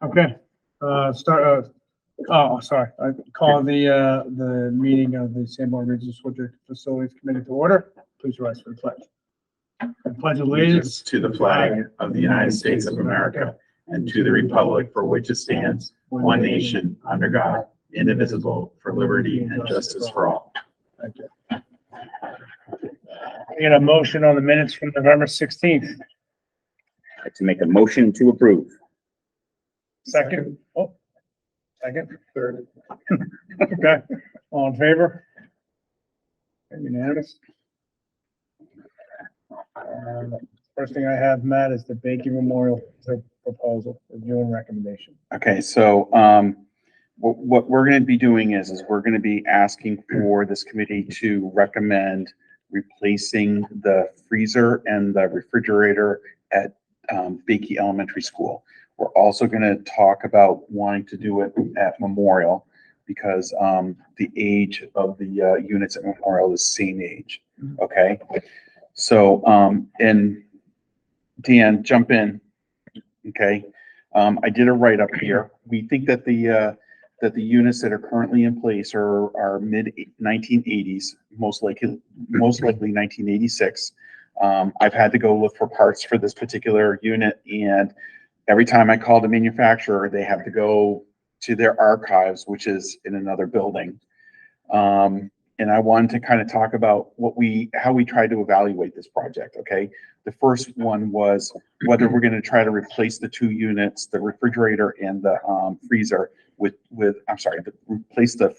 Okay, sorry. I call the meeting of the Sanborn Regional School District Facilities Committee to order. Please rise for the pledge. I pledge allegiance To the flag of the United States of America and to the republic for which it stands, one nation, under God, indivisible, for liberty and justice for all. Thank you. I get a motion on the minutes from November 16th. I'd like to make a motion to approve. Second. Oh, second. Third. Okay, all in favor? Unanimous. First thing I have, Matt, is the Baker Memorial proposal, review and recommendation. Okay, so what we're going to be doing is we're going to be asking for this committee to recommend replacing the freezer and the refrigerator at Baker Elementary School. We're also going to talk about wanting to do it at Memorial because the age of the units at Memorial is the same age. Okay, so and Dan, jump in. Okay, I did a write-up here. We think that the units that are currently in place are mid 1980s, most likely 1986. I've had to go look for parts for this particular unit, and every time I call the manufacturer, they have to go to their archives, which is in another building. And I wanted to kind of talk about how we tried to evaluate this project. Okay, the first one was whether we're going to try to replace the two units, the refrigerator and the freezer, replace the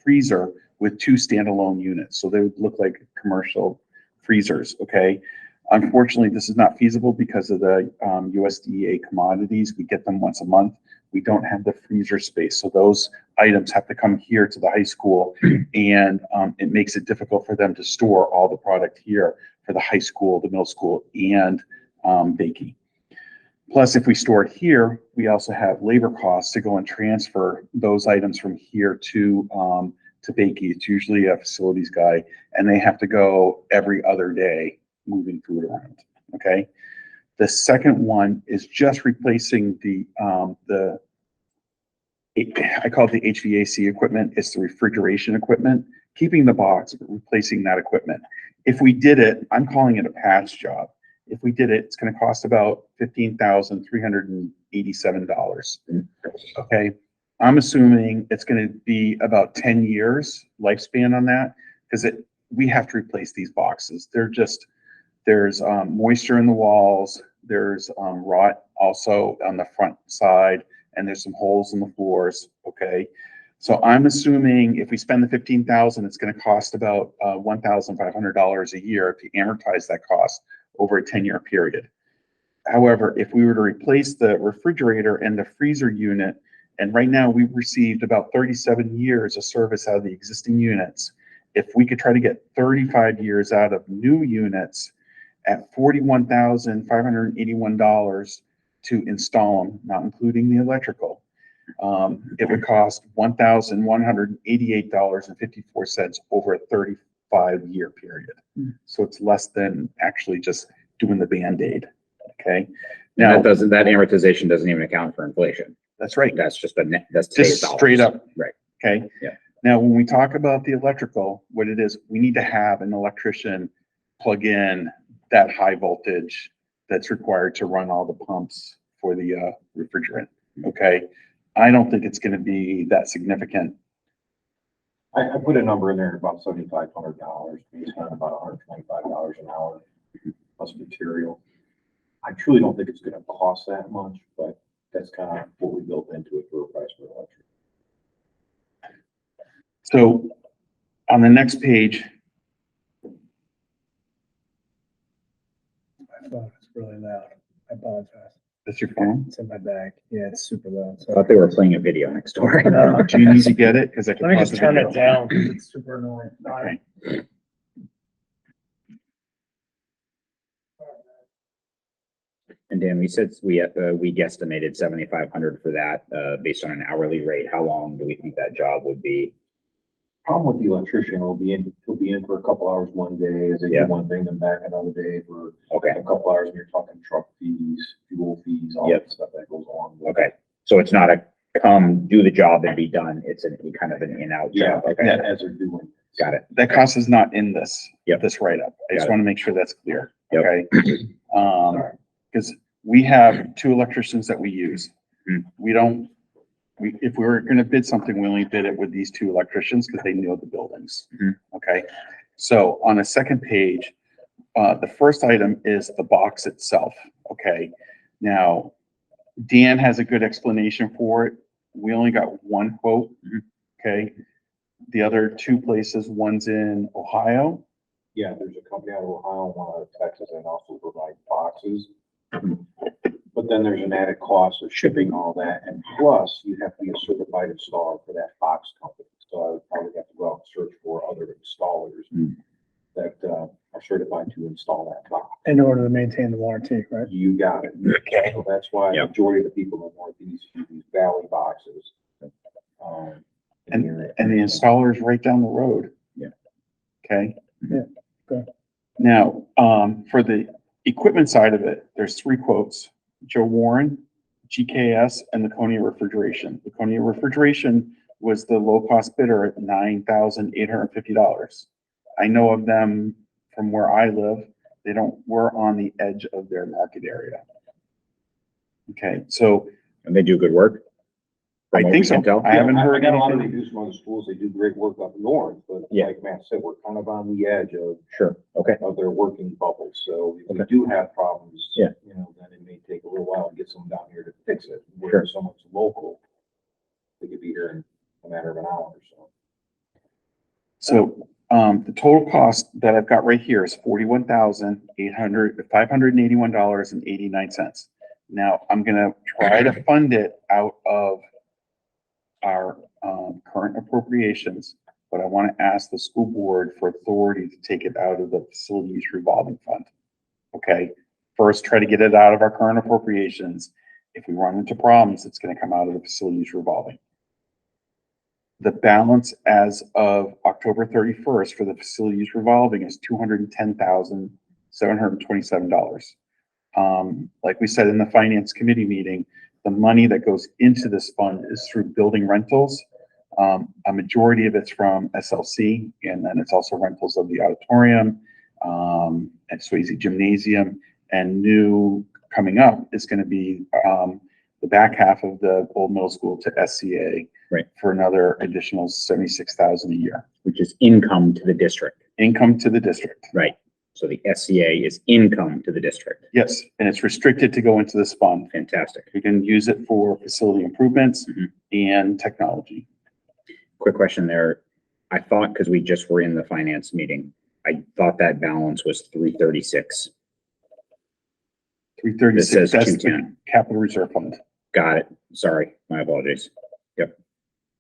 freezer with two standalone units, so they would look like commercial freezers. Okay, unfortunately, this is not feasible because of the USDA commodities. We get them once a month. We don't have the freezer space, so those items have to come here to the high school, and it makes it difficult for them to store all the product here for the high school, the middle school, and Baker. Plus, if we store it here, we also have labor costs to go and transfer those items from here to Baker. It's usually a facilities guy, and they have to go every other day moving food around. Okay. The second one is just replacing I call it the HVAC equipment. It's the refrigeration equipment, keeping the box, but replacing that equipment. If we did it, I'm calling it a patch job. If we did it, it's going to cost about $15,387. Okay. I'm assuming it's going to be about 10 years lifespan on that because we have to replace these boxes. There's moisture in the walls. There's rot also on the front side, and there's some holes in the floors. Okay, so I'm assuming if we spend the $15,000, it's going to cost about $1,500 a year to amortize that cost over a 10-year period. However, if we were to replace the refrigerator and the freezer unit, and right now we've received about 37 years of service out of the existing units, if we could try to get 35 years out of new units at $41,581 to install them, not including the electrical, it would cost $1,188.54 over a 35-year period. So it's less than actually just doing the Band-Aid. Okay. Now that amortization doesn't even account for inflation. That's right. That's just that's just straight up. Right. Okay. Yeah. Now, when we talk about the electrical, what it is, we need to have an electrician plug in that high voltage that's required to run all the pumps for the refrigerant. Okay. I don't think it's going to be that significant. I put a number in there about $7,500 based on about $125 an hour plus material. I truly don't think it's going to cost that much, but that's kind of what we built into it for a price for electric. So on the next page, I thought it's really loud. I apologize. that's your phone. It's in my bag. Yeah, it's super loud. I thought they were playing a video next door. Do you need to get it? Because I can Let me pause just the turn video. it down. It's super annoying. Okay. And Dan, we said we guesstimated 7,500 for that based on an hourly rate. How long do we think that job would be? Problem with the electrician, he'll be in for a couple hours one day as they do one thing, then back another day for a couple hours, and you're talking truck fees, fuel fees, all that stuff that goes along with it. So it's not a come do the job and be done. It's a kind of an in-out Yeah, job. Okay, as they're doing. got it. That cost is not in this, Yep. this write-up. I just Got it. want to make sure that's clear, Yep. okay? Because we have 2 electricians that we use. Hmm. If we were gonna bid something, we only bid it with these 2 electricians because they know the buildings. Mhm. Okay, so on the second page, the first item is the box itself, okay? Now, Dan has a good explanation for it. We only got 1 quote, okay? The other 2 places, one's in Ohio. Yeah, there's a company out of Ohio, one out of Texas, and also provide boxes. But then there's an added cost of shipping all that, and plus you have to be a certified installer for that box company. So I would probably have to go out and search for other installers that are certified to install that box. In order to maintain the warranty, right? You got it. Okay. So that's why the Yep. majority of the people in the Northeast use these Valley boxes. And the installer is right down the road. Yeah. Okay? Yeah, okay. Now, for the equipment side of it, there's 3 quotes. Joe Warren, GKS, and Laconia Refrigeration. Laconia Refrigeration was the low-cost bidder at $9,850. I know of them from where I live. We're on the edge of their market area. Okay, so And they do good work. I From what think we so. can tell. I haven't I heard got a lot of anything. reviews from other schools. They do great work up north, but Yeah. like Matt said, we're kind of on the edge Sure. Okay. of their working bubble. So if we Okay. do have problems, Yeah. then it may take a little while to get someone down here to fix it. Sure. Where someone's local, they could be here in a matter of an hour or so. So, the total cost that I've got right here is $581.89. Now, I'm gonna try to fund it out of our, current appropriations, but I want to ask the school board for authority to take it out of the facility use revolving fund. Okay, first, try to get it out of our current appropriations. If we run into problems, it's gonna come out of the facility use revolving. The balance as of October 31st for the facility use revolving is $210,727. Like we said in the finance committee meeting, the money that goes into this fund is through building rentals. A majority of it's from SLC, and then it's also rentals of the auditorium, and Swayze Gymnasium, and new coming up is gonna be, the back half of the old middle school to SCA. Right. For another additional 76,000 a year. Which is income to the district. Income to the district. Right. So the SCA is income to the district. Yes, and it's restricted to go into this fund. Fantastic. We can use it for facility improvements Mhm. and technology. Quick question there. I thought, because we just were in the finance meeting, I thought that balance was 336. 336, It says that's the 210. capital reserve fund, Got it. Sorry, my apologies.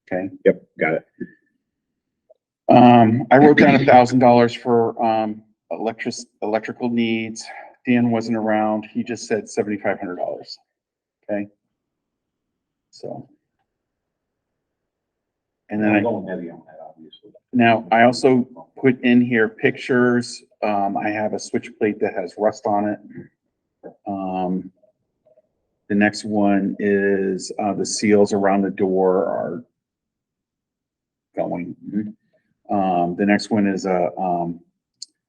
okay? Yep, got it. I wrote down $1,000 for, electrical needs. Dan wasn't around. He just said $7,500. Okay? So. And then I'm I, going heavy on that, obviously. now I also put in here pictures. I have a switch plate that has rust on it. The next one is, the seals around the door are going. The next one is a,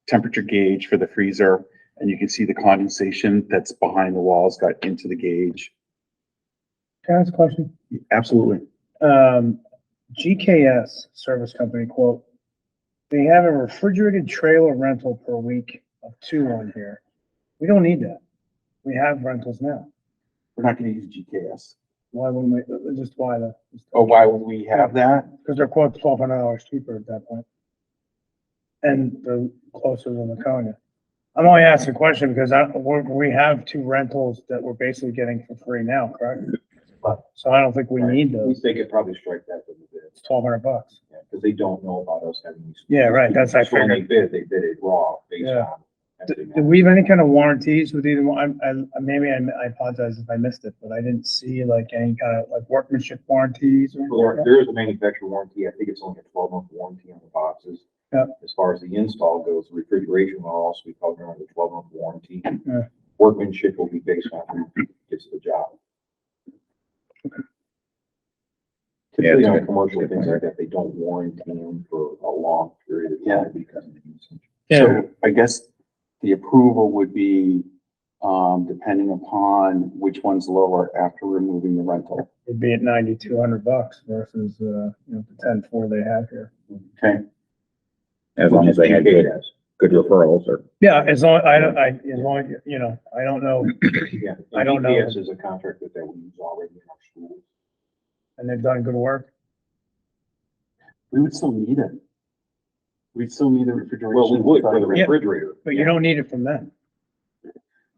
temperature gauge for the freezer, and you can see the condensation that's behind the walls got into the gauge. Can I ask a question? Absolutely. GKS Service Company quote, they have a refrigerated trailer rental per week of 2 on here. We don't need that. We have rentals now. We're not gonna use GKS. Why wouldn't we, just why the? Oh, why would we have that? Because their quote's $1,200 cheaper at that point. And they're closer than Laconia. I'm only asking a question because we have 2 rentals that we're basically getting for free now, correct? So I don't think we need We those. they could probably strike that from the bid. It's $1,200. Because they don't know about us having these. Yeah, right, that's I So when they figured. they bid it raw based Yeah. on. everything Do we have any kind of warranties with either one? Maybe I apologize if I missed it, but I didn't see like any kind of like workmanship warranties or anything like that. There is a manufacturer warranty. I think it's only a 12-month warranty on the boxes. Yeah. As far as the install goes, refrigeration will also be covered under the 12-month warranty. Yeah. Workmanship will be based on who gets the job. Typically Yeah, on it's commercial things like that, they don't warranty them for a long period of time because of the usage. So I guess the approval would be, depending upon which one's lower after removing the rental. It'd be at $9,200 versus, the 10,400 they have here. Okay, As long as they had good referrals or. Yeah, as long, I don't, as long, as I don't know, Yeah. I don't know. GPS is a contract that we use already in our schools. and they've done good work. we would still need it. We'd still need the refrigeration. Well, we would for the Yeah. refrigerator. But you don't need it from them.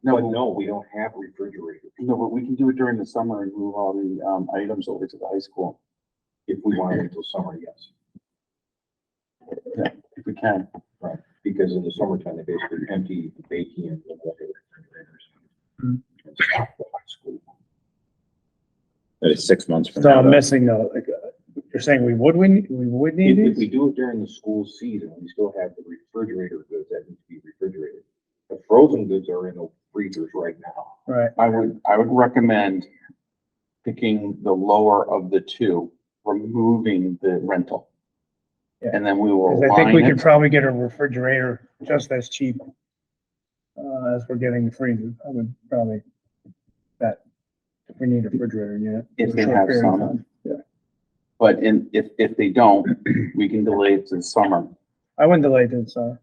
No, No, no, we don't have refrigerators no, but we can do it during the summer and move all the, items over to the high school, if we want it until summer, yes. if we can. Right, because in the summertime, they basically empty the baking and the refrigerators. Mhm. And stock the high school. That is 6 months from So now. I'm though. missing though, you're saying we would need If we these? do it during the school season, we still have the refrigerator goods that need to be refrigerated. The frozen goods are in the freezers right now. Right, I would recommend picking the lower of the two, removing the rental. Yeah. And then we will because I think we line could it. probably get a refrigerator just as cheap as we're getting the freezer. I would probably bet if we need a refrigerator unit. If for a they short have period of some. time. Yeah, But if they don't, we can delay it to the summer. I wouldn't delay it this summer.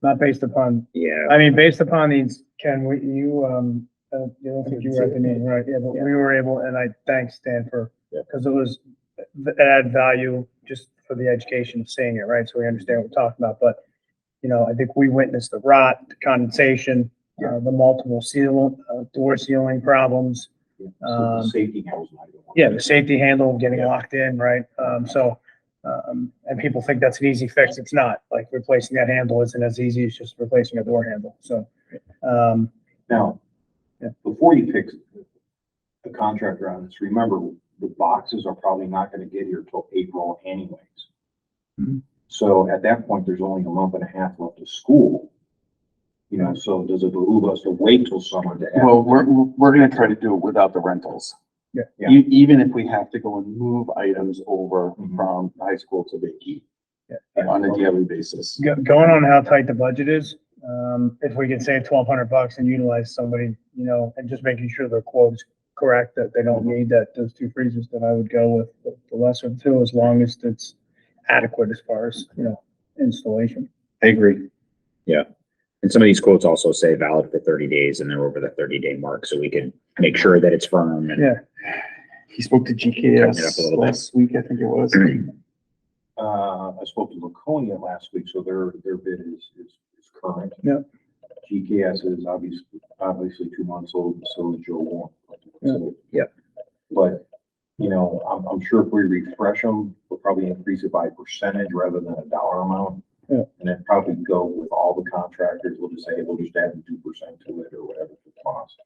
Not based upon, Yeah, I mean, based upon these, Ken, you don't think you were at the meeting, right? Yeah, but we were able, and I thanks Stan for, Yeah. because it was, it add value just for the education of seeing it, right? So we understand what we're talking about, but, I think we witnessed the rot, the condensation, the multiple door sealing problems. So the safety house. Yeah, the safety handle getting locked in, right? And people think that's an easy fix. It's not. Like replacing that handle isn't as easy as just replacing a door handle. So, Now, Yeah. before you pick the contractor on this, remember, the boxes are probably not gonna get here till April anyways. Mhm. So at that point, there's only a month and a half left of school. So does it behoove us to wait till summer to have? Well, we're gonna try to do it without the rentals. Yeah. Yeah. Even if we have to go and move items over Mhm. from high school to Vicky yeah. on a daily basis. Going on how tight the budget is, if we can save $1,200 and utilize somebody, and just making sure their quote's correct, that they don't need those two freezers, then I would go with the lesser of the two, as long as it's adequate as far as, installation. I agree. and some of these quotes also say valid for 30 days and they're over the 30-day mark, so we can make sure that it's firm and. Yeah. He spoke to Tighten it up a GKS little bit. last week, I think it was. I spoke to Laconia last week, so their bid is current. Yeah. GKS is obviously 2 months old, and so is Joe Warren. So, Yeah. But, I'm sure if we refresh them, we'll probably increase it by a percentage rather than a dollar amount. Yeah. And then probably go with all the contractors, we'll just say, we'll just add 2% to it or whatever the cost.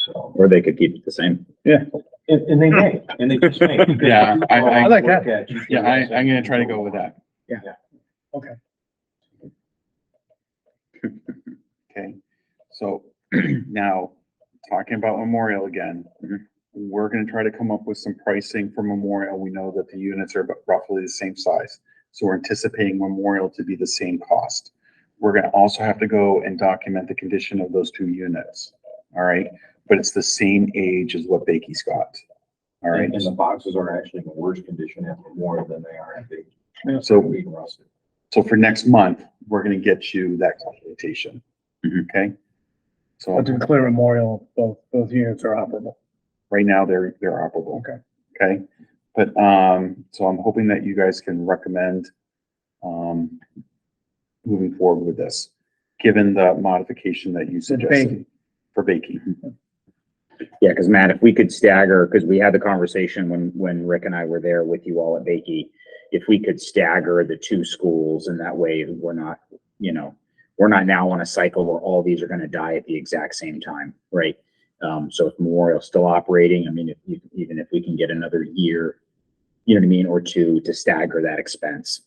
So, Or they could keep it the same. and they may, and they just may. Yeah, I like that. Yeah, I'm gonna try to go with that. Okay. Okay, so now, talking about Memorial again, we're gonna try to come up with some pricing for Memorial. We know that the units are roughly the same size. So we're anticipating Memorial to be the same cost. We're gonna also have to go and document the condition of those two units. All right, but it's the same age as what Bakey's got. All right, And the boxes are actually in worse condition at Memorial than they are at the. so being rusted. So for next month, we're gonna get you that documentation. Mhm. Okay? So But to be clear, Memorial, both units are operable. right now, they're operable. Okay. Okay? But, so I'm hoping that you guys can recommend, moving forward with this, given the modification that you suggested for Bakey. Yeah, because Matt, if we could stagger, because we had the conversation when Rick and I were there with you all at Bakey, if we could stagger the two schools and that way we're not now on a cycle where all these are going to die at the exact same time, right? So if Memorial's still operating, I mean, even if we can get another year, you know what I mean, or two to stagger that expense.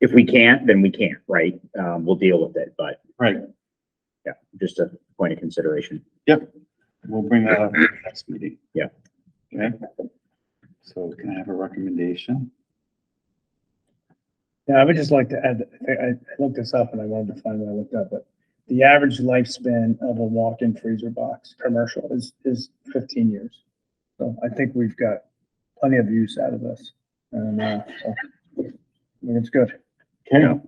If we can't, then we can't, right? We'll deal with it, but Right. yeah, just a point of consideration. We'll bring that up in the next meeting. Okay. So can I have a recommendation? Yeah, I would just like to add, I looked this up and I wanted to find what I looked up, but the average lifespan of a walk-in freezer box commercial is 15 years. So I think we've got plenty of use out of this. And, so I think it's good. Okay.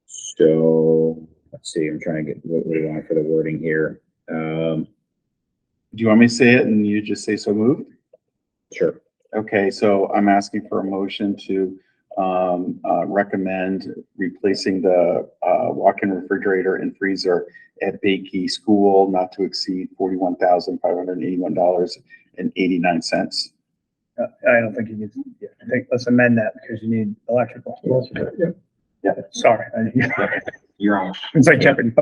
So, let's see, I'm trying to get, what do you want for the wording here? Do you want me to say it and you just say so moved? Sure. Okay, so I'm asking for a motion to recommend replacing the walk-in refrigerator and freezer at Bakey School not to exceed $41,581.89. I don't think you need, I think let's amend that because you need electrical. Yeah, sorry. You're on. It's like Jeopardy.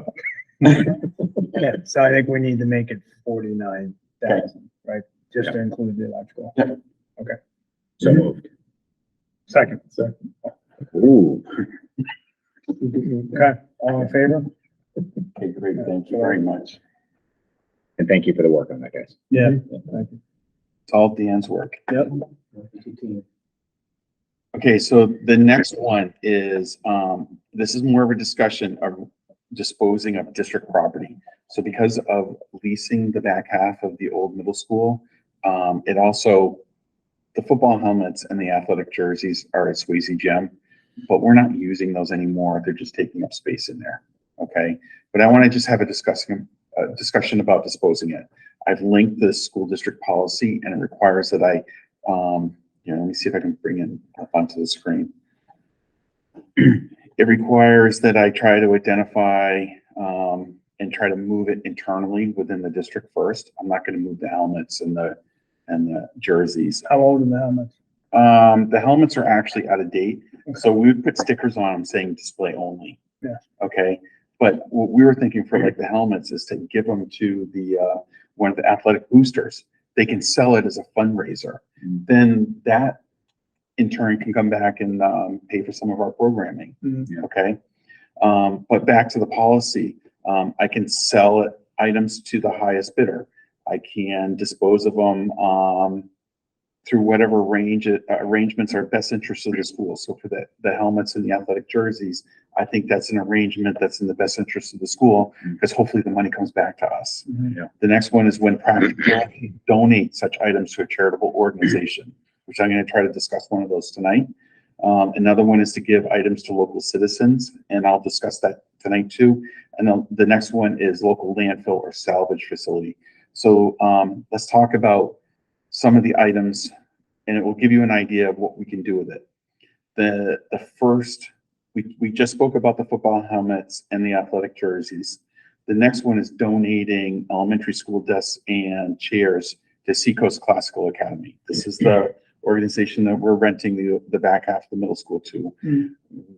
Yeah, so I think we need to make it 49,000, right? Just to include the electrical. So moved. Second. Ooh, Okay, all in favor? Okay, great, thank you very much. and thank you for the work on that, guys. Yeah. Thank you. It's all Dan's work. Yep. Okay, so the next one is, this is more of a discussion of disposing of district property. So because of leasing the back half of the old middle school, it also, the football helmets and the athletic jerseys are at Swayze Gym, but we're not using those anymore. They're just taking up space in there. Okay, but I want to just have a discussion about disposing it. I've linked the school district policy and it requires that I, let me see if I can bring it up onto the screen. It requires that I try to identify and try to move it internally within the district first. I'm not going to move the helmets and the jerseys. How old are the helmets? The helmets are actually out of date, so we would put stickers on them saying display only. Yeah. Okay, but what we were thinking for like the helmets is to give them to the one of the athletic boosters. They can sell it as a fundraiser. Then that in turn can come back and pay for some of our programming. Okay, but back to the policy, I can sell items to the highest bidder. I can dispose of them through whatever arrangements are best interest of the school. So for the helmets and the athletic jerseys, I think that's an arrangement that's in the best interest of the school because hopefully the money comes back to us. Yeah. The next one is when practical, donate such items to a charitable organization, which I'm going to try to discuss one of those tonight. Another one is to give items to local citizens, and I'll discuss that tonight too. And then the next one is local landfill or salvage facility. So let's talk about some of the items, and it will give you an idea of what we can do with it. The first, we just spoke about the football helmets and the athletic jerseys. The next one is donating elementary school desks and chairs to Seacoast Classical Academy. This is the organization that we're renting the back half of the middle school to.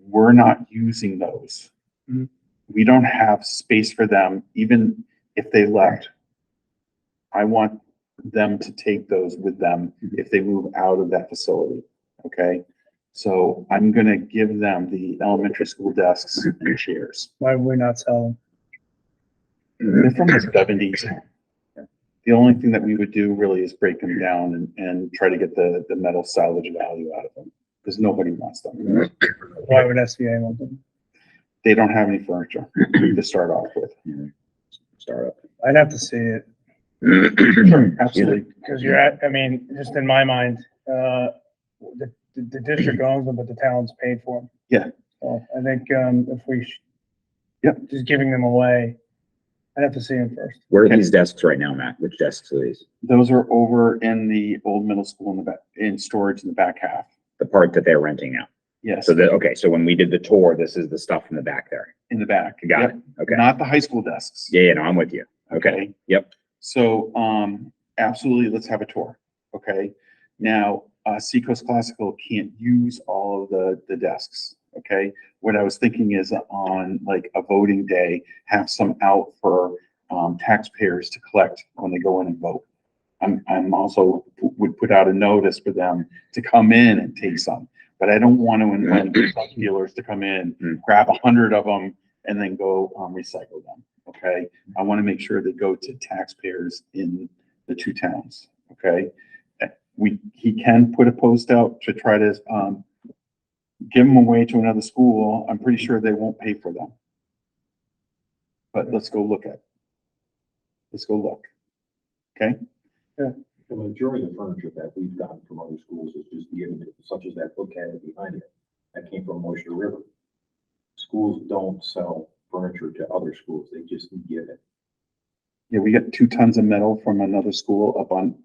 We're not using those. We don't have space for them, even if they left. I want them to take those with them if they move out of that facility. Okay, so I'm gonna give them the elementary school desks and chairs. Why would we not sell They're from the 70s. The only thing that we would do really is break them down and try to get the metal salvage value out of them because nobody wants them. them? Why would SVA want them? They don't have any furniture to start off with. Startup. I'd have to see it. Absolutely. Because you're at, I mean, just in my mind, the district owns them, but the town's paid for them. Yeah. So I think, if we, Yep. just giving them away, I'd have to see them first. Where are Okay. these desks right now, Matt? Which desks are these? Those are over in the old middle school in the back, in storage in the back half. The part that they're renting now. Yes, So okay, so when we did the tour, this is the stuff in the back there. in the back. Got Yep. it. Okay. Not the high school desks. Yeah, no, I'm with you. Okay. Yep. So, absolutely, let's have a tour. Okay. Now, Seacoast Classical can't use all of the desks. Okay. What I was thinking is on like a voting day, have some out for taxpayers to collect when they go in and vote. I'm also would put out a notice for them to come in and take some, but I don't want to invite drug dealers to come in, grab 100 of them and then go recycle them. okay? I want to make sure they go to taxpayers in the two towns, okay? He can put a post out to try to, give them away to another school. I'm pretty sure they won't pay for them. But let's go look at it. Let's go look. Okay? The majority of the furniture that we've gotten from other schools is just given, such as that book cabinet behind it. That came from Moisture River. Schools don't sell furniture to other schools. They just give it. Yeah, we got 2 tons of metal from another school up on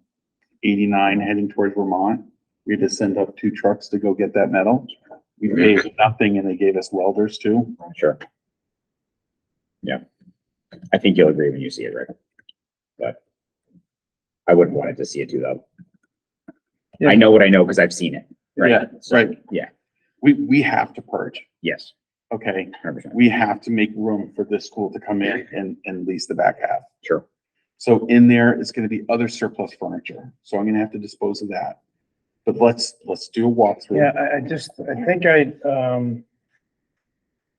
89 heading towards Vermont. We had to send up 2 trucks to go get that metal. We paid nothing and they gave us welders too. Sure. Yeah. I think you'll agree when you see it, Rick. But I wouldn't want it to see it too, though. Yeah. I know what I know because I've seen it. Right. Yeah, So, right. Yeah. We have to purge, Yes. okay? 100%. We have to make room for this school to come in and lease the back half. Sure. So in there is gonna be other surplus furniture. So I'm gonna have to dispose of that. But let's do a walkthrough. Yeah,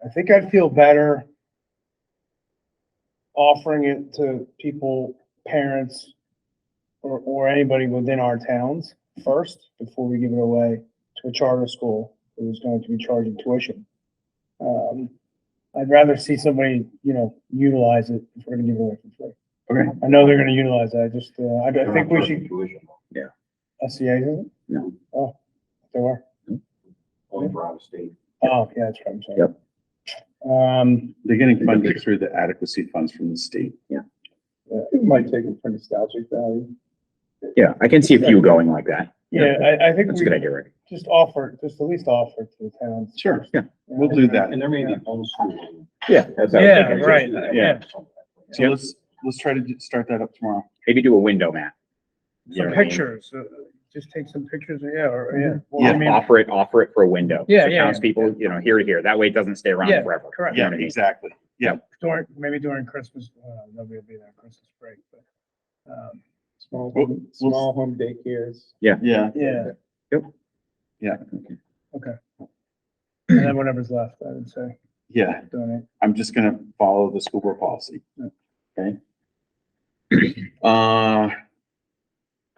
I think I'd feel better offering it to people, parents, or anybody within our towns first, before we give it away to a charter school who's going to be charging tuition. I'd rather see somebody, utilize it if we're gonna give it away for free. Okay. I know they're gonna utilize it. I think we should, Tuition, SCA, isn't it? No. Oh, they were. only for out of state. Oh, yeah, that's right. I'm sorry. Yep. They're getting funded through the adequacy funds from the state. It might take it for nostalgic value. Yeah, I can see a few going like that. Yeah, I think That's a we good idea, Rick. just at least offer it to the towns. Sure, Yeah. we'll do that. And there may be homeschooling. Yeah. That's what I was Yeah, thinking. right, yeah. So let's try to start that up tomorrow. Maybe do a window, Matt. You know Some what I mean? pictures, just take some pictures, yeah, or, yeah. Well, Yeah. I mean, Offer it for a window. Yeah, So yeah, Townspeople, here to here. That way it doesn't stay around Yeah, forever. correct. You know Yeah, what I mean? exactly. Yeah. maybe during Christmas, nobody will be there Christmas break, but, Small home daycares. Yeah, Yeah. Yep. Yeah. Okay. And then whatever's left, I would say, yeah. donate. I'm just gonna follow the school board policy. Yeah. Okay.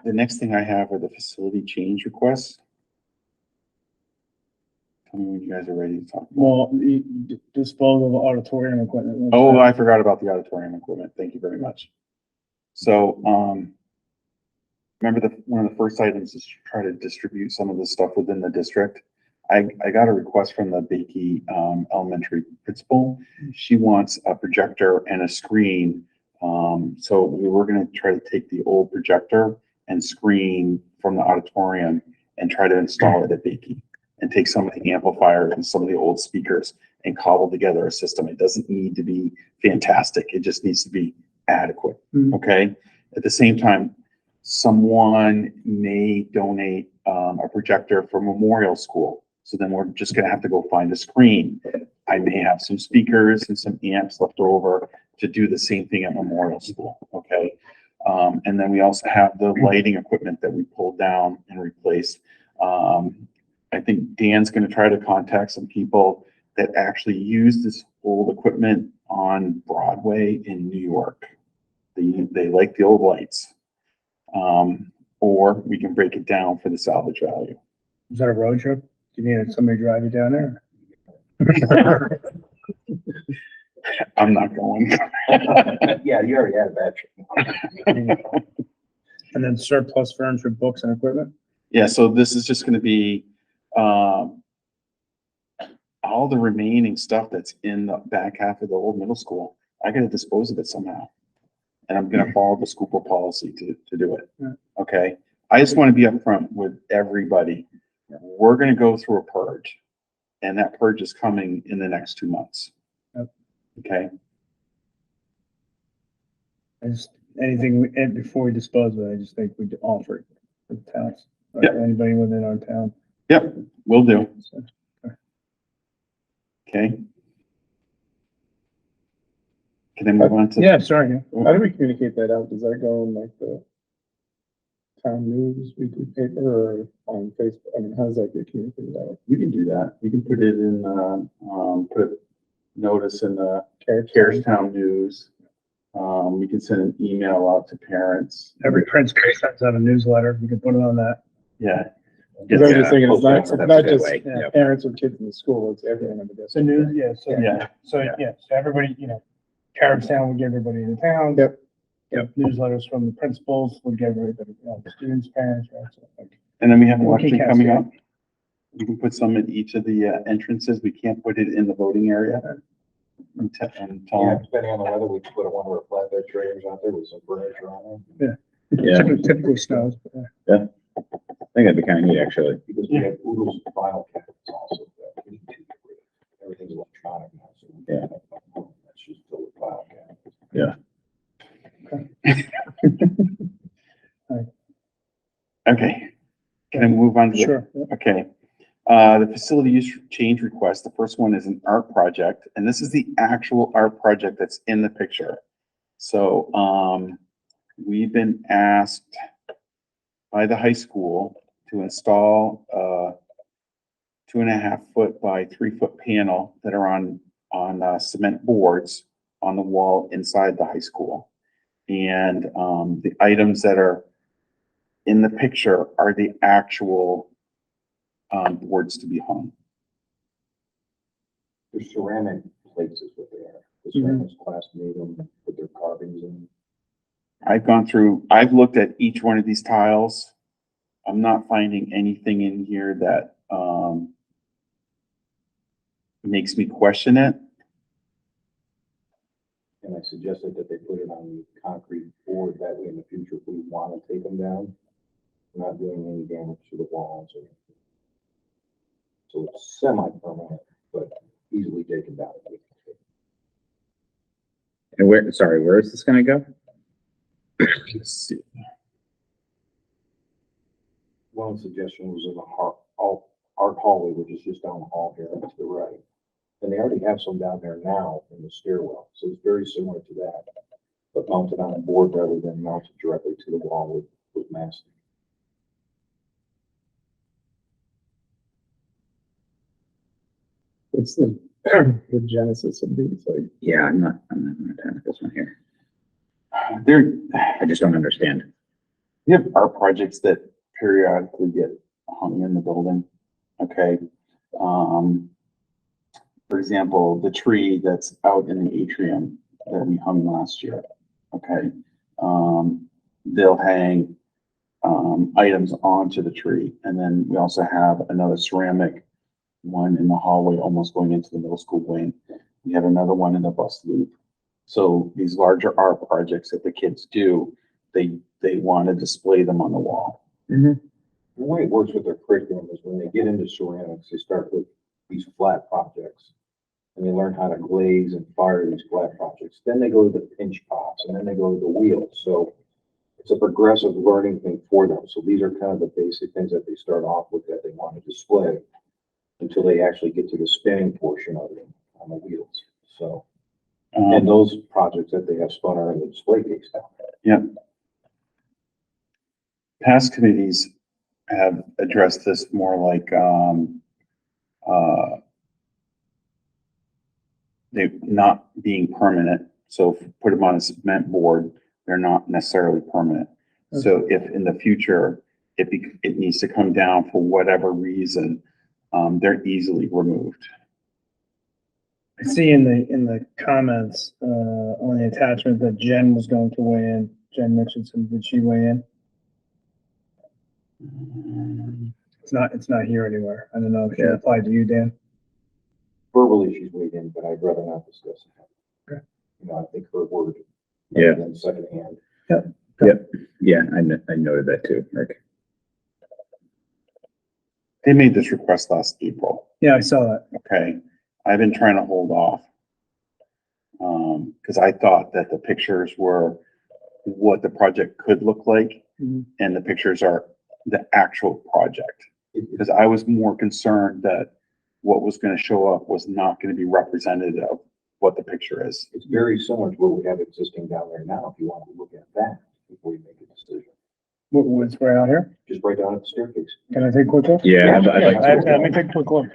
The next thing I have are the facility change requests. Tell me when you guys are ready to talk. about it. Well, disposal of auditorium equipment. Oh, I forgot about the auditorium equipment. Thank you very much. So, remember one of the first items is to try to distribute some of this stuff within the district. I got a request from the Bakey elementary principal. She wants a projector and a screen. So we were gonna try to take the old projector and screen from the auditorium and try to install it at Bakey and take some of the amplifiers and some of the old speakers and cobble together a system. It doesn't need to be fantastic. It just needs to be adequate, okay? At the same time, someone may donate a projector for Memorial School. So then we're just gonna have to go find a screen. I may have some speakers and some amps left over to do the same thing at Memorial School, okay? And then we also have the lighting equipment that we pulled down and replaced. I think Dan's gonna try to contact some people that actually use this old equipment on Broadway in New York. They like the old lights. Or we can break it down for the salvage value. Is that a road trip? Do you need somebody to drive you down there? I'm not going. Yeah, you already had a batch. And then surplus furniture, books and equipment? Yeah, so this is just gonna be, all the remaining stuff that's in the back half of the old middle school. I gotta dispose of it somehow. And I'm gonna follow the school board policy to do it. Yeah. Okay? I just wanna be upfront with everybody. We're gonna go through a purge. And that purge is coming in the next 2 months. Yep. Okay? And before we dispose of it, I just think we'd offer it to the towns. Or Yep. anybody within our town. Yep, will do. So, Okay? Can I move on to? yeah, sorry. Yeah. How do we communicate that out? Does that go in like the town news, weekly paper, or on Facebook? I mean, how does that get communicated out? We can do that. We can put it in, put a notice in the Carriagetown News. We can send an email out to parents. Every principal sends out a newsletter. You can put it on that. Yeah. Cause I'm just thinking, it's not, That's a not good just way. Yeah. parents or kids in the school, it's everyone in the So district. yeah, so, Yeah. so everybody, Caribstown would get everybody in the town. Yep. Newsletters from the principals would get everybody, students, parents, right? So, like, And then we have an We can election coming cascade. up. We can put some in each of the entrances. We can't put it in the voting area. Until, Yeah, depending on the weather, we could put one of our flatbed trailers out there with some furniture on Yeah, Typically snows, but, I think that'd be kind of neat, actually. it, because we have oodles of file cabinets also. That we need to get rid of. Everything's electronic now, so. we Yeah. can't have that home. That's just filled with file cabinets. okay. Can I move on to the sure. Yeah. Okay. The facility use change request, the first one is an art project, and this is the actual art project that's in the picture. So, we've been asked by the high school to install a 2.5 foot by 3 foot panel that are on cement boards on the wall inside the high school. And, the items that are in the picture are the actual boards to be hung. They're ceramic plates is what they are. The ceramics class made them, put their carvings in. I've looked at each one of these tiles. I'm not finding anything in here that, makes me question it. And I suggested that they put it on the concrete board, that way in the future, if we want to take them down, we're not doing any damage to the walls or. So it's semi-permanent, but easily taken down. And where is this gonna go? Let's see. One suggestion was in the art hallway, which is just down the hall here to the right. And they already have some down there now in the stairwell, so it's very similar to that. But mounted on a board rather than mounted directly to the wall with masking. It's the genesis of these, like, Yeah, I'm not gonna attack this one here. There, I just don't understand. we have art projects that periodically get hung in the building. Okay. For example, the tree that's out in the atrium that we hung last year. Okay. They'll hang, items onto the tree. And then we also have another ceramic one in the hallway, almost going into the middle school wing. We have another one in the bus loop. So these larger art projects that the kids do, they want to display them on the wall. The way it works with their curriculum is when they get into ceramics, they start with these flat projects. And they learn how to glaze and fire these flat projects. Then they go to the pinch pots and then they go to the wheels. So it's a progressive learning thing for them. So these are kind of the basic things that they start off with that they want to display until they actually get to the spinning portion of it on the wheels. So, and those projects that they have spun are in the display case down there. Past committees have addressed this more like, they not being permanent. So if you put them on a cement board, they're not necessarily permanent. So if in the future, it needs to come down for whatever reason, they're easily removed. I see in the comments, on the attachment that Jen was going to weigh in. Jen Mitchinson, did she weigh in? It's not here anywhere. I don't know if she replied to you, Dan. Verbally, she's weighed in, but I'd rather not discuss it. Okay. You know, I think her word. Yeah. Than secondhand. Yeah, I noted that too, Rick. They made this request last April. Yeah, I saw that. Okay, I've been trying to hold off. Cause I thought that the pictures were what the project could look like. Mhm. And the pictures are the actual project. Because I was more concerned that what was gonna show up was not gonna be representative of what the picture is. It's very similar to what we have existing down there now, if you want to look at that before you make a decision. What's right out here? Just right down at the staircase. Can I take a quick look? Yeah, I'd like to. Let me take a quick look.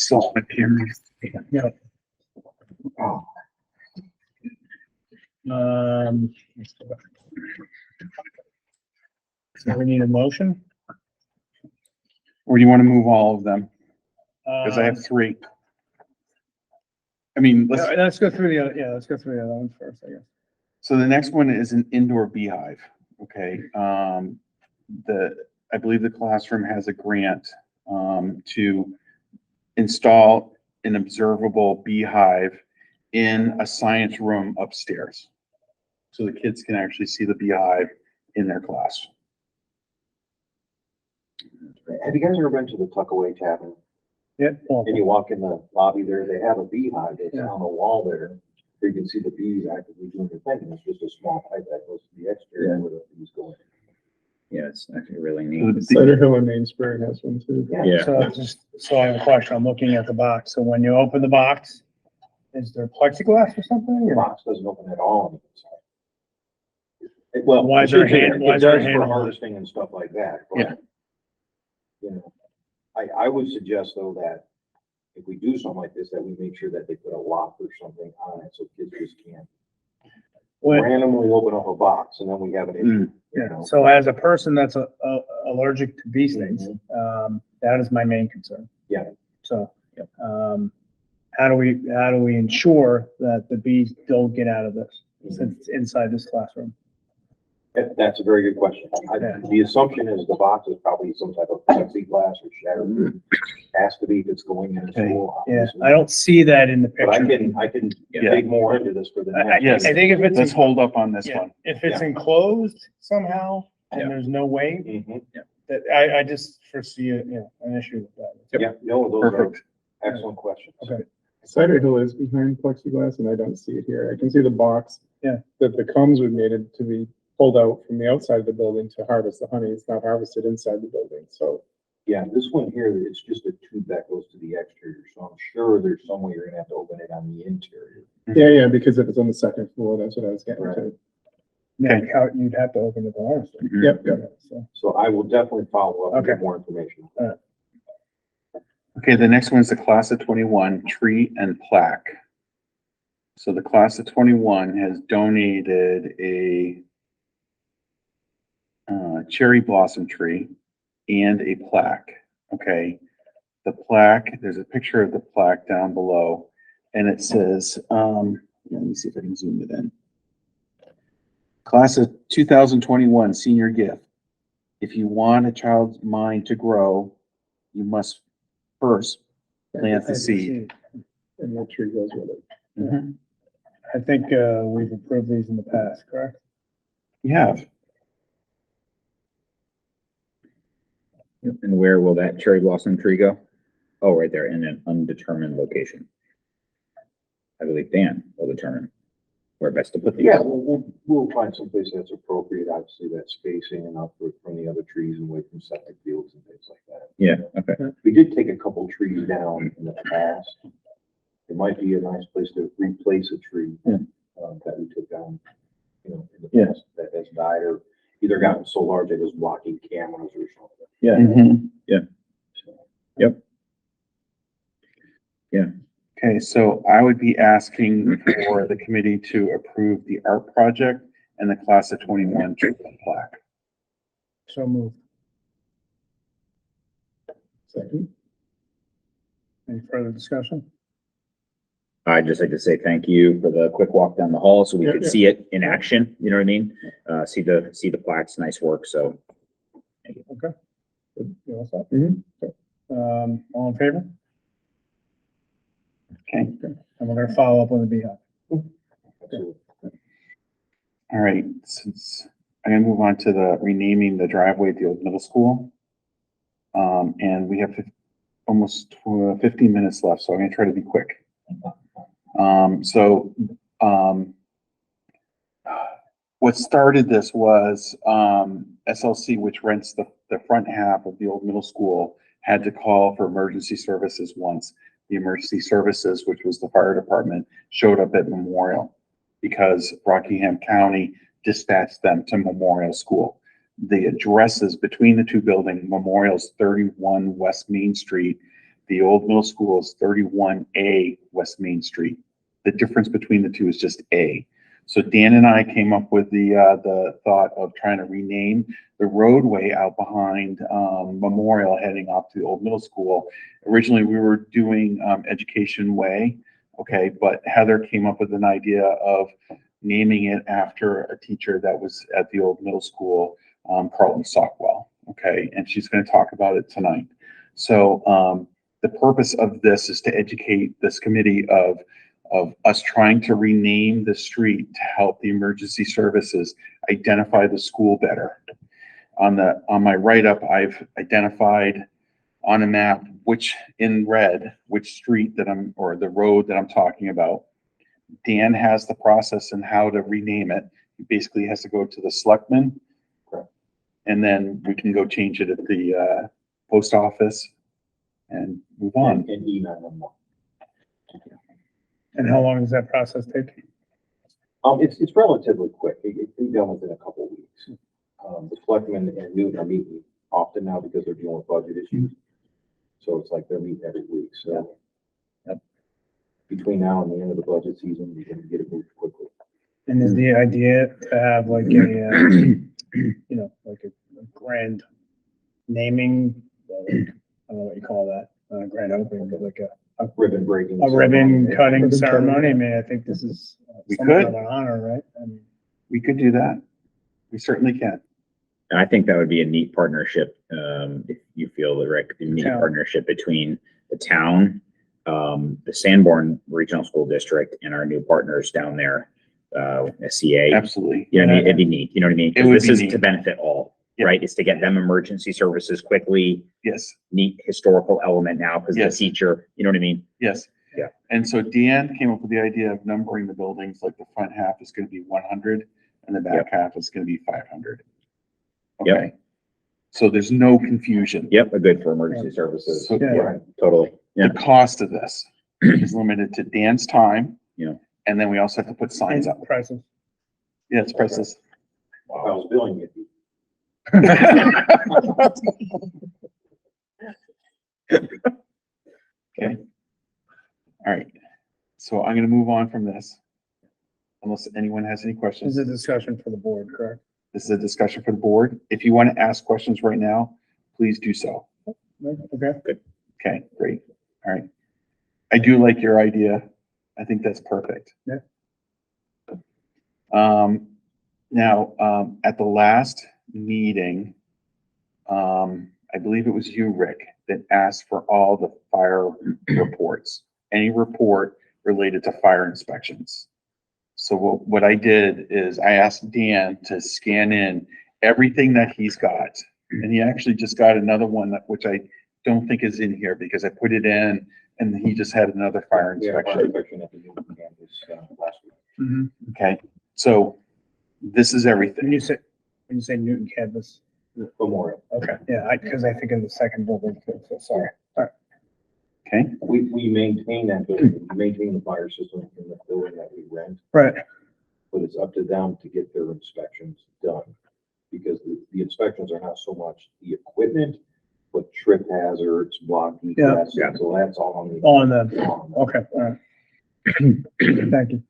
So here. Oh, So we need a motion? Or do you want to move all of them? Because I have three. I mean, Let's go through the other, let's go through the other ones first, I guess. so the next one is an indoor beehive, okay? I believe the classroom has a grant, to install an observable beehive in a science room upstairs. So the kids can actually see the beehive in their class. have you guys ever been to the Tuckaway Tavern? Yeah. Well, And you walk in the lobby there, they have a beehive that's on the wall there. You can see the bees actively doing their thing, and it's just a small pipe that goes to the exterior where the bees go in. Yeah, it's actually really neat. Cider Hill and Mainspring has one too. Yeah. So I have a question. I'm looking at the box. So when you open the box, is there plexiglass or something? The or- box doesn't open at all on the inside. Well, Why is there a hand- it why is there a does for handle on it? harvesting and stuff like that, but. Yeah. You know, I would suggest though that if we do something like this, that we make sure that they put a lock or something on it, so kids just can't When- randomly open up a box and then we have an issue. you Yeah, know? so as a person that's allergic to bee stings, that is my main concern. Yeah. So, how do we ensure that the bees don't get out of this, since it's inside this classroom? That's a very good question. Yeah. The assumption is the box is probably some type of plexiglass or shattered. Has to be if it's going in a school. Yeah, obviously. I don't see that in the But picture. I can Yeah. dig more into this for the I next. Yes. think if Let's it's, hold up on this yeah, one. if it's Yeah. enclosed somehow, Yeah. and there's no way, Mhm. that, I just foresee an issue with that. Yeah, no, those are Perfect. excellent questions. Okay. Cider Hill is behind plexiglass and I don't see it here. I can see the box. Yeah. That the combs would made it to be pulled out from the outside of the building to harvest the honey. It's not harvested inside the building, so. Yeah, this one here, it's just a tube that goes to the exterior, so I'm sure there's some way you're gonna have to open it on the interior. Yeah, because if it's on the second floor, that's what I was getting to. Yeah, you'd have to open the doors. Mhm. Yep. So, So I will definitely follow up and get Okay. more information. Okay, the next one is the class of 21 tree and plaque. So the class of 21 has donated a cherry blossom tree and a plaque. Okay, the plaque, there's a picture of the plaque down below, and it says, let me see if I can zoom it in. Class of 2021 senior gift. If you want a child's mind to grow, you must first plant the seed. And that tree goes with it. Mhm. I think, we've approved these in the past, correct? We have. And where will that cherry blossom tree go? Oh, right there in an undetermined location. I believe Dan will determine where best to put these. Yeah, we'll find someplace that's appropriate, obviously, that spacing enough from the other trees and away from septic fields and things like that. Yeah, okay. We did take a couple trees down in the past. It might be a nice place to replace a tree that we took down, you know, in the past that has died or either gotten so large it was blocking cameras or something. Yeah. Mhm. So, Okay, so I would be asking for the committee to approve the art project and the class of 21 tree and plaque. So moved. Second. Any further discussion? I'd just like to say thank you for the quick walk down the hall so we Yeah, could yeah. see it in action, you know what I mean? See the plaques, nice work, so. You all set? Mhm. All in favor? Okay, And we're gonna follow up on the beehive. absolutely. all right, since I'm gonna move on to the renaming the driveway at the old middle school. And we have almost 15 minutes left, so I'm gonna try to be quick. What started this was, SLC, which rents the front half of the old middle school, had to call for emergency services once. The emergency services, which was the fire department, showed up at Memorial because Rockingham County dispatched them to Memorial School. The addresses between the two buildings, Memorial's 31 West Main Street, The old middle school is 31A West Main Street. The difference between the two is just A. So Dan and I came up with the thought of trying to rename the roadway out behind Memorial heading off to the old middle school. Originally, we were doing Education Way, okay, but Heather came up with an idea of naming it after a teacher that was at the old middle school, Carlton Stockwell, okay, and she's going to talk about it tonight. So the purpose of this is to educate this committee of us trying to rename the street to help the emergency services identify the school better. On my write-up, I've identified on a map which, in red, which street or the road that I'm talking about. Dan has the process and how to rename it. He basically has to go to the selectmen, and then we can go change it at the post office and move on. And email them. And how long does that process take? It's relatively quick. It can be done within a couple of weeks. The selectmen and Newton are meeting often now because they're dealing with budget issues. So it's like they're meeting every week. So between now and the end of the budget season, we can get it moved quickly. And is the idea to have like a, like a grand naming, I don't know what you call that, grand opening, but like a Ribbon breaking. ribbon ceremony. cutting Ribbon ceremony? I cutting. mean, I think this is We something could. of an honor, right? And We could do that. We certainly can. And I think that would be a neat partnership, if you feel the right, a neat Town. partnership between the town, the Sanborn Regional School District, and our new partners down there, SCA. Absolutely. You know what I mean? It'd be neat, you know what I mean? It Because would this be is neat. to benefit all, Yeah. right? It's to get them emergency services quickly, Yes, neat historical element now because Yes. the teacher, you know what I mean? yes. Yeah. And so Dan came up with the idea of numbering the buildings, like the front half is going to be 100 and the back half is going to be 500. Yep. Okay. So there's no confusion. Yep, a good for emergency services. So- Yeah. Right, totally. The Yeah. cost of this is limited to Dan's time. Yeah. And then we also have to put signs up. prices. Yeah, it's priceless. If I was billing it, Okay. All right. So I'm going to move on from this. Unless anyone has any This questions. is a discussion for the board, correct? This is a discussion for the board. If you want to ask questions right now, please do so. Okay. Okay, great. All right. I do like your idea. I think that's perfect. Yeah. Now, at the last meeting, I believe it was you, Rick, that asked for all the fire reports, any report related to fire inspections. So what I did is I asked Dan to scan in everything that he's got. And he actually just got another one which I don't think is in here because I put it in and he just had another fire we had a fire inspection. inspection at the Newton campus last week. Mm-hmm. Okay, so this is When everything. you say Newton campus, Memorial. okay, yeah, because I think in the second building, too, so sorry. All right. Okay, We maintain that building, we maintain the fire system in the building that we rent, Right, but it's up to them to get their inspections done. Because the inspections are not so much the equipment, but trip hazards, block egress, Yeah. so that's all on the. on them, on them. okay, all right. Thank you.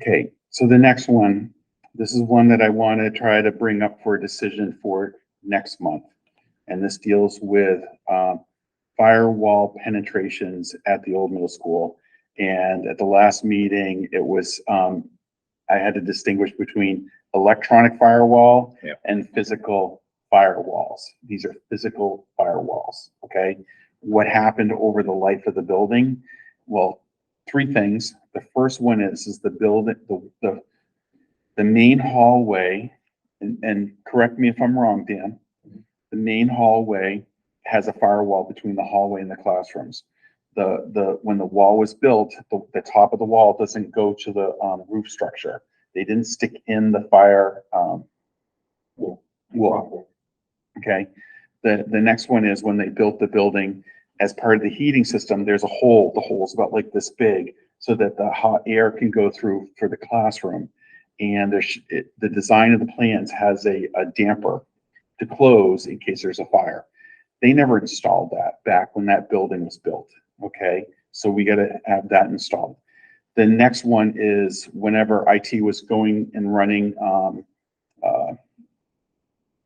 okay, so the next one, this is one that I want to try to bring up for a decision for next month. And this deals with firewall penetrations at the old middle school. And at the last meeting, it was, I had to distinguish between electronic firewall Yep. and physical firewalls. These are physical firewalls, okay? What happened over the life of the building? Well, three things. The first one is the building, the main hallway, and correct me if I'm wrong, Dan. The main hallway has a firewall between the hallway and the classrooms. When the wall was built, the top of the wall doesn't go to the roof structure. They didn't stick in the fire wall. Okay. The next one is when they built the building, as part of the heating system, there's a hole. The hole's about like this big so that the hot air can go through for the classroom. And the design of the plans has a damper to close in case there's a fire. They never installed that back when that building was built, okay? So we gotta have that installed. The next one is whenever IT was going and running,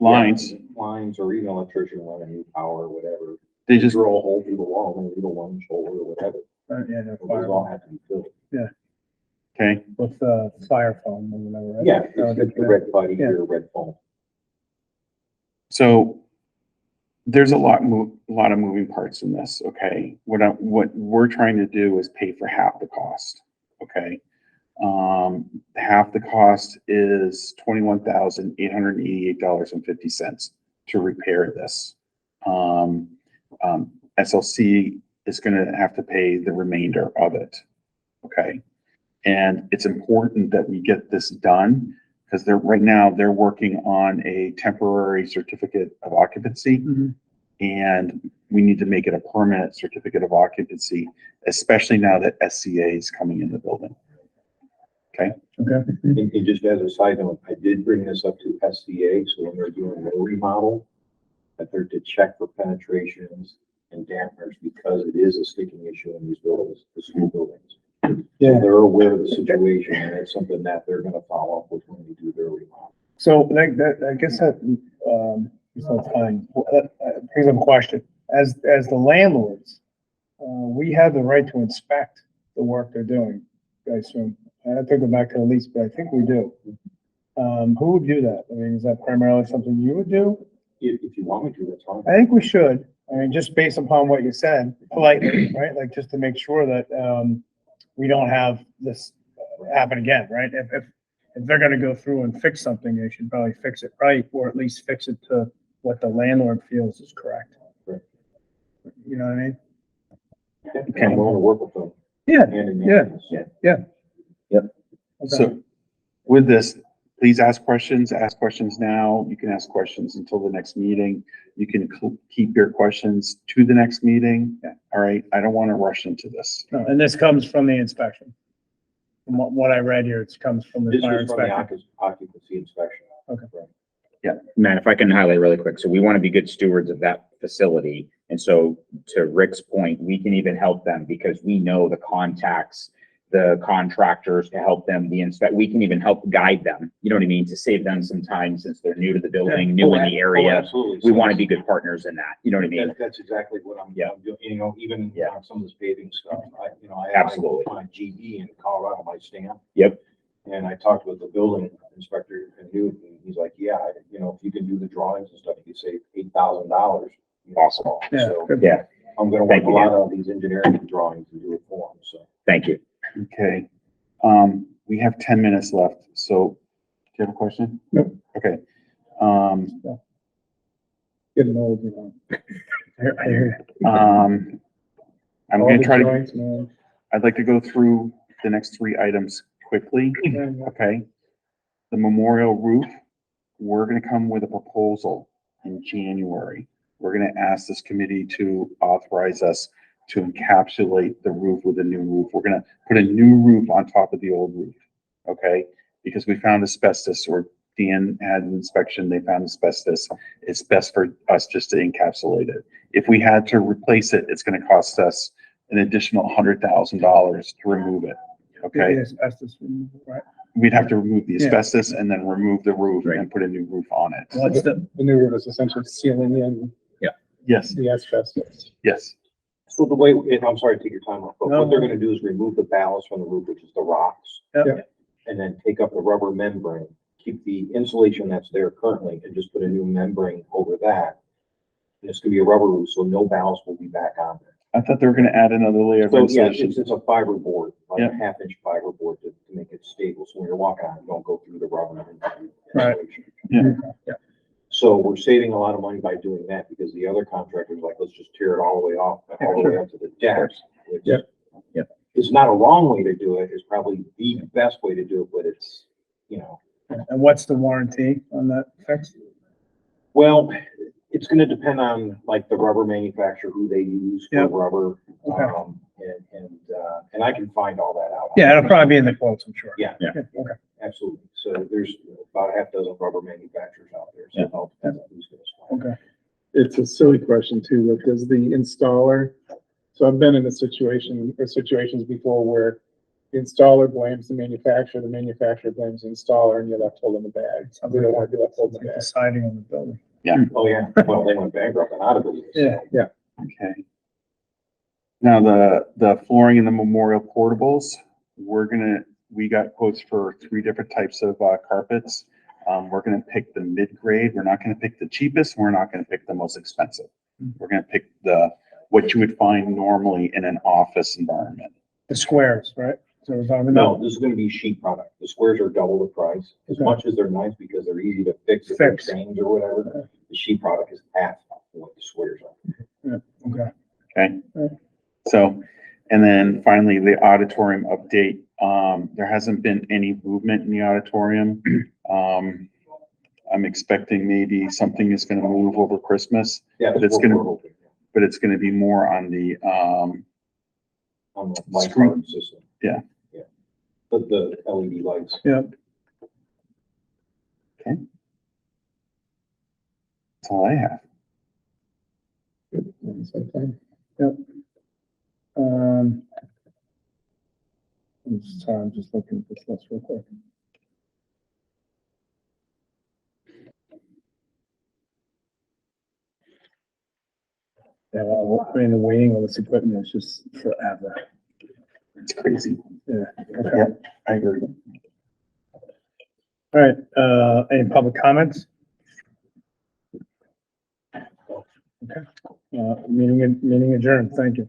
lines, Lines or even electrician running new power or whatever. they just, Drill a hole through the wall and leave a lunch hole or whatever. Yeah, no, Those fire, all have to be filled. okay, with, fire foam or whatever, right? Yeah, it's the red putty or red foam. so there's a lot of moving parts in this, okay? What we're trying to do is pay for half the cost, okay? Half the cost is $21,888.50 to repair this. SLC is gonna have to pay the remainder of it, okay? And it's important that we get this done because right now they're working on a temporary certificate of occupancy. Mhm. And we need to make it a permanent certificate of occupancy, especially now that SCA is coming in the building. Okay, Okay. And just as a side note, I did bring this up to SCA, so when they're doing their remodel, that they're to check for penetrations and dampers because it is a sticking issue in these buildings, the school buildings. Yeah. They're aware of the situation and it's something that they're gonna follow up with when they do their remodel. So like that, I guess that, it's not time. Here's a question. As the landlords, we have the right to inspect the work they're doing, I assume. I have to go back to the lease, but I think we do. Who would do that? I mean, is that primarily something you would do? If you want me to, that's fine. I think we should. I mean, just based upon what you said, politely, right? Like, just to make sure that, we don't have this happen again, right? If they're gonna go through and fix something, they should probably fix it right, or at least fix it to what the landlord feels is correct. Right. You know what I mean? Okay, I'm willing to work with them. Yeah, hand in yeah, hand. yeah. Yep. Okay. so with this, please ask questions now. You can ask questions until the next meeting. You can keep your questions to the next meeting. Yeah. All right, I don't want to rush into this. No, and this comes from the inspection. From what I read here, it comes from the This fire was from the inspection. occupancy inspection. Okay. Matt, if I can highlight really quick, so we want to be good stewards of that facility. And so to Rick's point, we can even help them because we know the contacts, the contractors to help them, we can even help guide them, you know what I mean? To save them some time since they're new to the building, new in the Oh, area. absolutely. We want to be good partners in that, you know what I mean? That's exactly what I'm Yeah. doing, you know, even Yeah. on some of this paving stuff, I Absolutely. my GB in Colorado, my stamp. Yep. And I talked with the building inspector and he's like, yeah, you know, if you can do the drawings and stuff, you could save $8,000. Awesome. Yeah, So good. Yeah, I'm gonna work Thank a you, lot on these engineering drawings and do it for them, so. thank you. Okay, we have 10 minutes left, so do you have a question? No. Okay, Getting old, you know. I hear I'm you. gonna try to, Joints, man. I'd like to go through the next 3 items quickly, okay? The memorial roof, we're gonna come with a proposal in January. We're gonna ask this committee to authorize us to encapsulate the roof with a new roof. We're gonna put a new roof on top of the old roof, okay? Because we found asbestos, or Dan had an inspection, they found asbestos. It's best for us just to encapsulate it. If we had to replace it, it's gonna cost us an additional $100,000 to remove it, okay? Yeah, asbestos removal, right? We'd have to remove the Yeah. asbestos and then remove the roof Right. and put a new roof on it. What's the, The new roof is essentially sealing in Yes, the asbestos. yes, So the way, and I'm sorry to take your time off, but No, what they're no. gonna do is remove the ballast from the roof, which is the rocks. Yeah. And then take up the rubber membrane, keep the insulation that's there currently, and just put a new membrane over that. And it's gonna be a rubber roof, so no ballast will be back on there. I thought they were gonna add another layer of So, yeah, insulation. it's a fiber board, like a Yeah. 1/2 inch fiber board to make it stable, so when you're walking on it, you don't go through the rubber and into the Right. insulation. Yeah. So we're saving a lot of money by doing that, because the other contractors like, let's just tear it all the way off, all the way up to the deck. which Yep. Yep. Is not a wrong way to do it, it's probably the best way to do it, but it's, you know, and what's the warranty on that fix? well, it's gonna depend on like the rubber manufacturer, who they use for Yep. rubber. Okay. And I can find all that out. Yeah, it'll probably be in the quotes, I'm sure. Yeah. Yeah. Okay. Absolutely. So there's about a 6 rubber manufacturers out there, so it all depends on who's gonna supply. Okay. it's a silly question too, but does the installer, so I've been in a situation or situations before where the installer blames the manufacturer blames the installer, and you're left holding the bag. We don't want to be left holding the Like bag. the siding on the building. Oh, yeah, well, they went bankrupt and out of it. Yeah. Okay. Now, the flooring in the memorial portables, we got quotes for 3 different types of carpets. We're gonna pick the mid-grade. We're not gonna pick the cheapest. We're not gonna pick the most expensive. We're gonna pick what you would find normally in an office environment. The squares, right? So we're talking No, about, this is gonna be sheet product. The squares are double the price, as Okay. much as they're nice because they're easy to fix if they're Fix. stains or whatever. The sheet product is half of what the squares are. okay. Okay? Right. So, and then finally, the auditorium update. There hasn't been any movement in the auditorium. I'm expecting maybe something is gonna move over Christmas, Yeah, But that's it's what gonna- we're hoping, but it's gonna be more on the, on the light Screen. card system. Yeah. Yeah. But the LED lights. Yep. that's all I have. Good. Okay. I'm just looking at this list real quick. Yeah, well, I mean, the waiting on this equipment is just forever. It's crazy. Yeah. Okay. Yep, I agree. All right, any public comments? Okay, meeting adjourned, thank you.